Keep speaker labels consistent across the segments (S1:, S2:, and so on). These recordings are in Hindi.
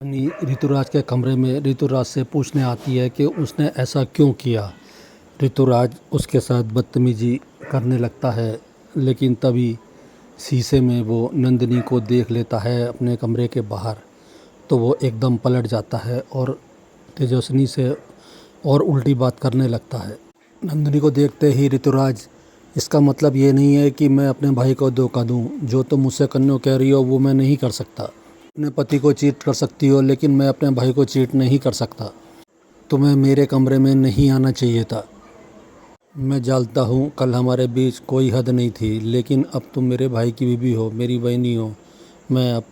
S1: ऋतुराज के कमरे में ऋतुराज से पूछने आती है कि उसने ऐसा क्यों किया। ऋतुराज उसके साथ बदतमीजी करने लगता है, लेकिन तभी शीशे में वो नंदिनी को देख लेता है अपने कमरे के बाहर। तो वो एकदम पलट जाता है और तेजस्विनी से और उल्टी बात करने लगता है। नंदिनी को देखते ही ऋतुराज, इसका मतलब ये नहीं है कि मैं अपने भाई को धोखा दूं। जो तुम मुझसे करने को कह रही हो वो मैं नहीं कर सकता। अपने पति को चीट कर सकती हो, लेकिन मैं अपने भाई को चीट नहीं कर सकता। तुम्हें मेरे कमरे में नहीं आना चाहिए था। मैं जानता हूँ कल हमारे बीच कोई हद नहीं थी, लेकिन अब तुम मेरे भाई की बीवी हो, मेरी बहनी हो। मैं अब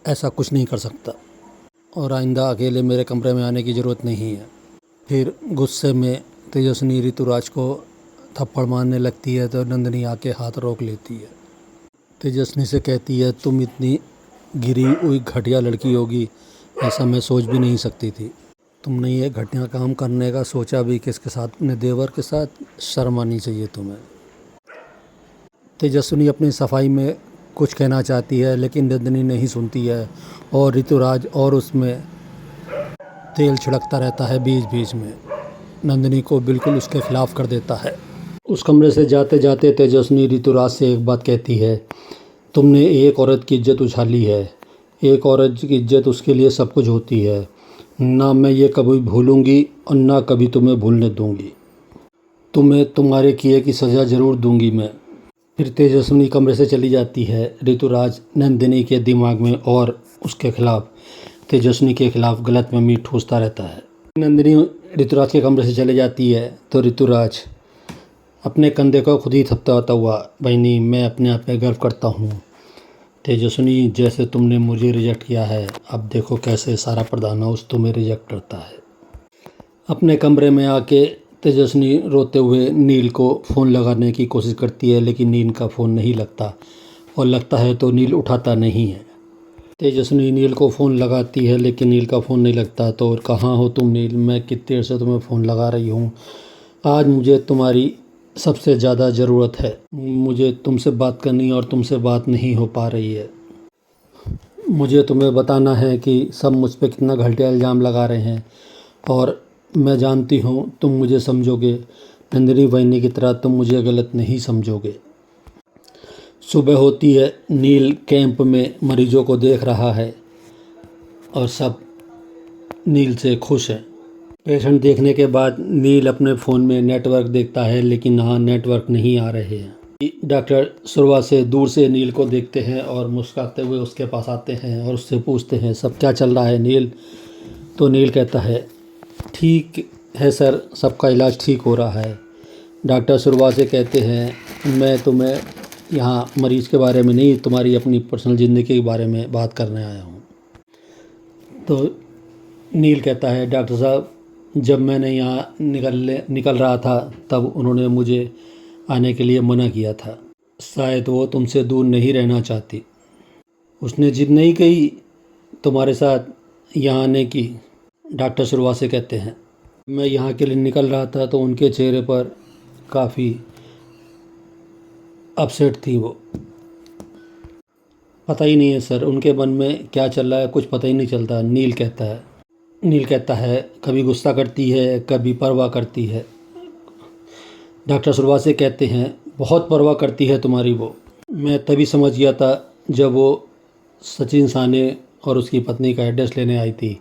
S1: ऐसा कुछ नहीं कर सकता और आइंदा अकेले मेरे कमरे में आने की ज़रूरत नहीं है। फिर गुस्से में तेजस्विनी ऋतुराज को थप्पड़ मारने लगती है तो नंदिनी आके हाथ रोक लेती है। तेजस्विनी से कहती है, तुम इतनी गिरी हुई घटिया लड़की होगी ऐसा मैं सोच भी नहीं सकती थी। तुमने ये घटिया काम करने का सोचा भी किसके साथ? अपने देवर के साथ। शर्म आनी चाहिए तुम्हें। तेजस्विनी अपनी सफाई में कुछ कहना चाहती है, लेकिन नंदिनी नहीं सुनती है और ऋतुराज और उसमें तेल छिड़कता रहता है बीच बीच में। नंदिनी को बिल्कुल उसके खिलाफ कर देता है। उस कमरे से जाते जाते तेजस्विनी ऋतुराज से एक बात कहती है, तुमने एक औरत की इज्जत उछाली है। एक औरत की इज्जत उसके लिए सब कुछ होती है। ना मैं ये कभी भूलूंगी और ना कभी तुम्हें भूलने दूंगी। तुम्हें तुम्हारे किए की सज़ा ज़रूर दूंगी मैं। फिर तेजस्विनी कमरे से चली जाती है। ऋतुराज नंदिनी के दिमाग में और उसके खिलाफ, तेजस्विनी के खिलाफ गलतफहमी ठूसता रहता है। नंदिनी ऋतुराज के कमरे से चले जाती है तो ऋतुराज अपने कंधे को खुद ही थपथपाता हुआ, बहनी मैं अपने आप पे गर्व करता हूँ। तेजस्विनी, जैसे तुमने मुझे रिजेक्ट किया है, अब देखो कैसे सारा प्रधान हाउस तुम्हें रिजेक्ट करता है। अपने कमरे में आके तेजस्विनी रोते हुए नील को फ़ोन लगाने की कोशिश करती है, लेकिन नील का फ़ोन नहीं लगता और लगता है तो नील उठाता नहीं है। तेजस्विनी नील को फ़ोन लगाती है, लेकिन नील का फ़ोन नहीं लगता। तो कहाँ हो तुम नील? मैं कितनी देर से तुम्हें फ़ोन लगा रही हूँ। आज मुझे तुम्हारी सबसे ज़्यादा ज़रूरत है। मुझे तुमसे बात करनी है और तुमसे बात नहीं हो पा रही है। मुझे तुम्हें बताना है कि सब मुझ पे कितना घटिया इल्ज़ाम लगा रहे हैं और मैं जानती हूँ तुम मुझे समझोगे। नंदिनी बहनी की तरह तुम मुझे गलत नहीं समझोगे। सुबह होती है, नील कैंप में मरीजों को देख रहा है और सब नील से खुश हैं। पेशेंट देखने के बाद नील अपने फ़ोन में नेटवर्क देखता है, लेकिन यहाँ नेटवर्क नहीं आ रहे हैं। डॉक्टर शुरुआत से दूर से नील को देखते हैं और मुस्कुराते हुए उसके पास आते हैं और उससे पूछते हैं, सब क्या चल रहा है नील? तो नील कहता है, ठीक है सर, सबका इलाज ठीक हो रहा है। डॉक्टर शुरुआत से कहते हैं, मैं तुम्हें यहाँ मरीज़ के बारे में नहीं, तुम्हारी अपनी पर्सनल ज़िंदगी के बारे में बात करने आया हूँ। तो नील कहता है, डॉक्टर साहब, जब मैंने यहाँ निकल रहा था तब उन्होंने मुझे आने के लिए मना किया था। शायद वो तुमसे दूर नहीं रहना चाहती। उसने जिद नहीं की तुम्हारे साथ यहाँ आने की। डॉक्टर शुरुआत से कहते हैं, मैं यहाँ के लिए निकल रहा था तो उनके चेहरे पर काफ़ी अपसेट थी वो। पता ही नहीं है सर उनके मन में क्या चल रहा है, कुछ पता ही नहीं चलता। नील कहता है, कभी गुस्सा करती है, कभी परवाह करती है। डॉक्टर शुरुआत से कहते हैं, बहुत परवाह करती है तुम्हारी वो। मैं तभी समझ गया था जब वो सचिन साने और उसकी पत्नी का एड्रेस लेने आई थी।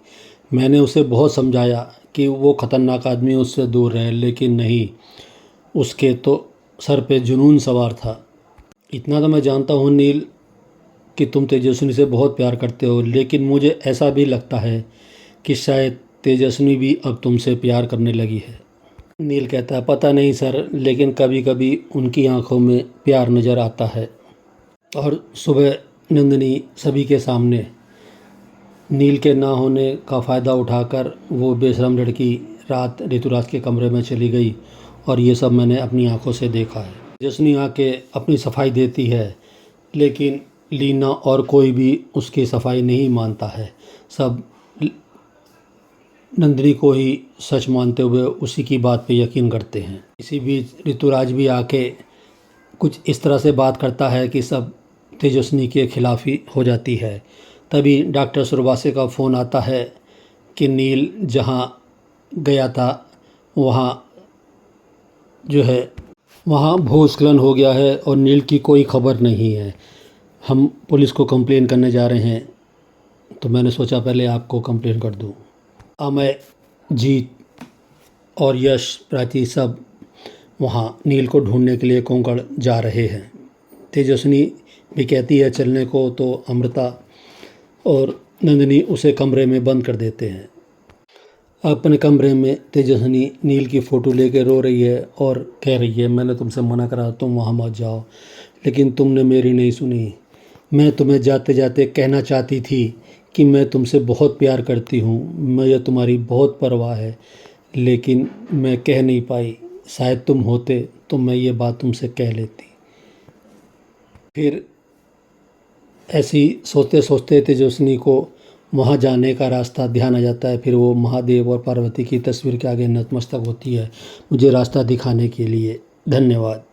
S1: मैंने उसे बहुत समझाया कि वो ख़तरनाक आदमी, उससे दूर रहे, लेकिन नहीं, उसके तो सर पे जुनून सवार था। इतना तो मैं जानता हूँ नील कि तुम तेजस्विनी से बहुत प्यार करते हो, लेकिन मुझे ऐसा भी लगता है कि शायद तेजस्विनी भी अब तुमसे प्यार करने लगी है। नील कहता है, पता नहीं सर, लेकिन कभी कभी उनकी आंखों में प्यार नज़र आता है। और सुबह नंदिनी सभी के सामने नील के ना होने का फ़ायदा उठाकर वो बेशरम लड़की रात ऋतुराज के कमरे में चली गई और ये सब मैंने अपनी आंखों से देखा है। तेजस्विनी आके अपनी सफाई देती है, लेकिन लीना और कोई भी उसकी सफाई नहीं मानता है। सब नंदिनी को ही सच मानते हुए उसी की बात पे यकीन करते हैं। इसी बीच ऋतुराज भी आके कुछ इस तरह से बात करता है कि सब तेजस्विनी के खिलाफ ही हो जाती है। तभी डॉक्टर सुरवासे का फ़ोन आता है कि नील जहाँ गया था वहाँ जो है वहाँ भूस्खलन हो गया है और नील की कोई खबर नहीं है। हम पुलिस को कंप्लेन करने जा रहे हैं, तो मैंने सोचा पहले आपको कंप्लेन कर दूँ। अमय, जीत और यश, प्राची सब वहाँ नील को ढूंढने के लिए कोंकण जा रहे हैं। तेजस्विनी भी कहती है चलने को, तो अमृता और नंदिनी उसे कमरे में बंद कर देते हैं। अपने कमरे में तेजस्विनी नील की फ़ोटो लेके रो रही है और कह रही है, मैंने तुमसे मना करा तुम वहाँ मत जाओ, लेकिन तुमने मेरी नहीं सुनी। मैं तुम्हें जाते जाते कहना चाहती थी कि मैं तुमसे बहुत प्यार करती हूँ, मुझे तुम्हारी बहुत परवाह है, लेकिन मैं कह नहीं पाई। शायद तुम होते तो मैं ये बात तुमसे कह लेती। फिर ऐसी सोचते सोचते तेजस्विनी को वहाँ जाने का रास्ता ध्यान आ जाता है। फिर वो महादेव और पार्वती की तस्वीर के आगे नतमस्तक होती है, मुझे रास्ता दिखाने के लिए। धन्यवाद।